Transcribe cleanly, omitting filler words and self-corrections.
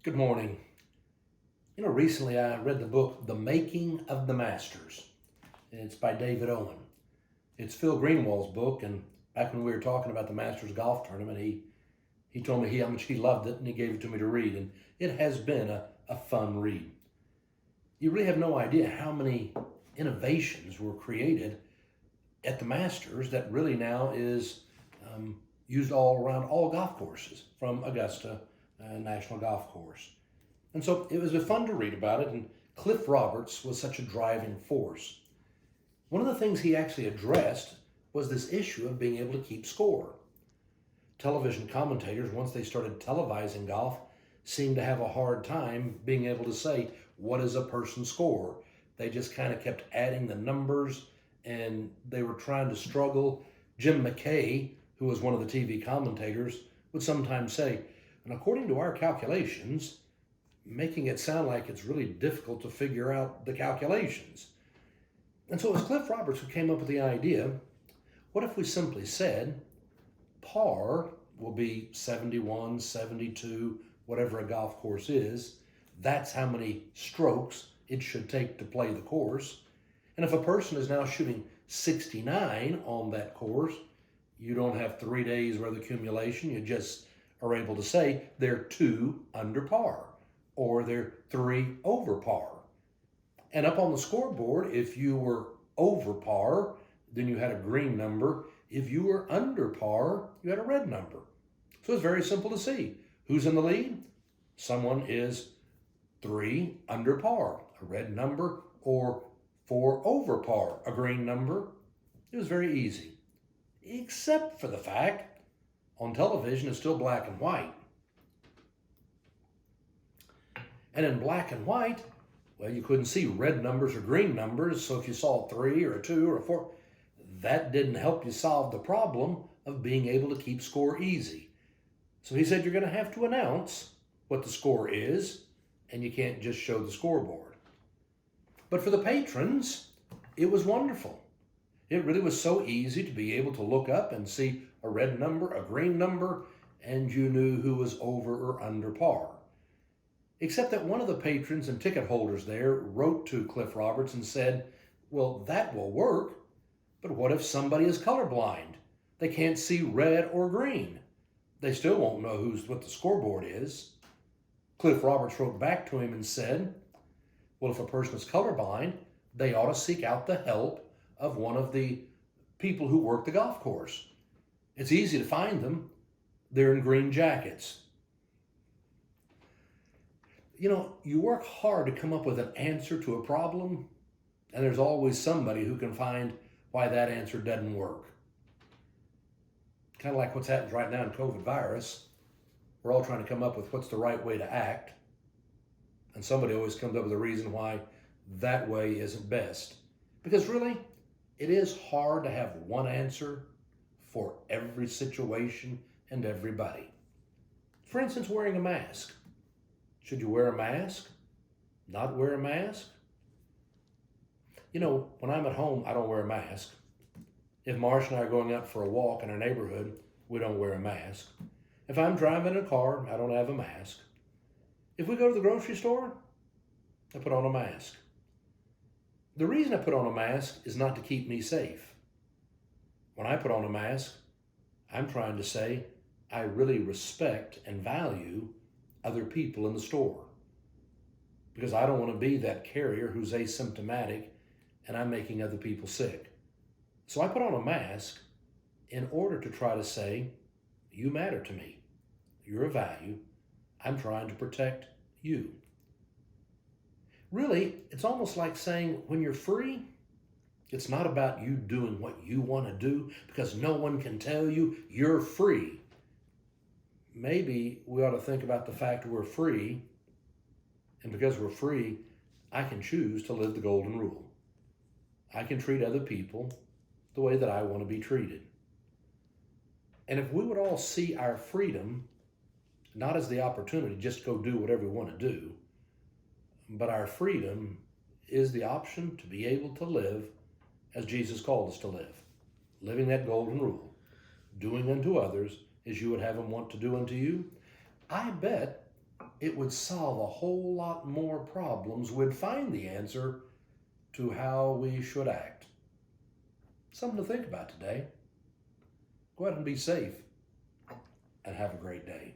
Good morning. Recently I read the book, The Making of the Masters. It's by David Owen. It's Phil Greenwald's book, and back when we were talking about the Masters golf tournament, he told me how much he loved it, and he gave it to me to read, and it has been a fun read. You really have no idea how many innovations were created at the Masters that really now is used all around all golf courses, from Augusta National Golf Course. And so it was fun to read about it, and Cliff Roberts was such a driving force. One of the things he actually addressed was this issue of being able to keep score. Television commentators, once they started televising golf, seemed to have a hard time being able to say, what is a person's score? They just kind of kept adding the numbers, and they were trying to struggle. Jim McKay, who was one of the TV commentators, would sometimes say, and according to our calculations, making it sound like it's really difficult to figure out the calculations. And so it was Cliff Roberts who came up with the idea, what if we simply said par will be 71, 72, whatever a golf course is. That's how many strokes it should take to play the course. And if a person is now shooting 69 on that course, you don't have 3 days worth of accumulation. You just are able to say they're 2 under par, or they're 3 over par. And up on the scoreboard, if you were over par, then you had a green number. If you were under par, you had a red number. So it's very simple to see. Who's in the lead? Someone is 3 under par, a red number, or 4 over par, a green number. It was very easy, except for the fact on television it's still black and white. And in black and white, well, you couldn't see red numbers or green numbers, so if you saw a 3 or a 2 or a 4, that didn't help you solve the problem of being able to keep score easy. So he said you're going to have to announce what the score is, and you can't just show the scoreboard. But for the patrons, it was wonderful. It really was so easy to be able to look up and see a red number, a green number, and you knew who was over or under par. Except that one of the patrons and ticket holders there wrote to Cliff Roberts and said, well, that will work, but what if somebody is colorblind? They can't see red or green. They still won't know what the scoreboard is. Cliff Roberts wrote back to him and said, well, if a person is colorblind, they ought to seek out the help of one of the people who work the golf course. It's easy to find them. They're in green jackets. You work hard to come up with an answer to a problem, and there's always somebody who can find why that answer doesn't work. Kind of like what's happened right now in COVID virus. We're all trying to come up with what's the right way to act, and somebody always comes up with a reason why that way isn't best. Because really, it is hard to have one answer for every situation and everybody. For instance, wearing a mask. Should you wear a mask? Not wear a mask? When I'm at home, I don't wear a mask. If Marsh and I are going out for a walk in our neighborhood, we don't wear a mask. If I'm driving a car, I don't have a mask. If we go to the grocery store, I put on a mask. The reason I put on a mask is not to keep me safe. When I put on a mask, I'm trying to say I really respect and value other people in the store, because I don't want to be that carrier who's asymptomatic and I'm making other people sick. So I put on a mask in order to try to say, you matter to me. You're a value. I'm trying to protect you. Really, it's almost like saying when you're free, it's not about you doing what you want to do because no one can tell you you're free. Maybe we ought to think about the fact we're free, and because we're free, I can choose to live the golden rule. I can treat other people the way that I want to be treated. And if we would all see our freedom not as the opportunity to just go do whatever we want to do, but our freedom is the option to be able to live as Jesus called us to live, living that golden rule, doing unto others as you would have them want to do unto you, I bet it would solve a whole lot more problems. We'd find the answer to how we should act. Something to think about today. Go ahead and be safe and have a great day.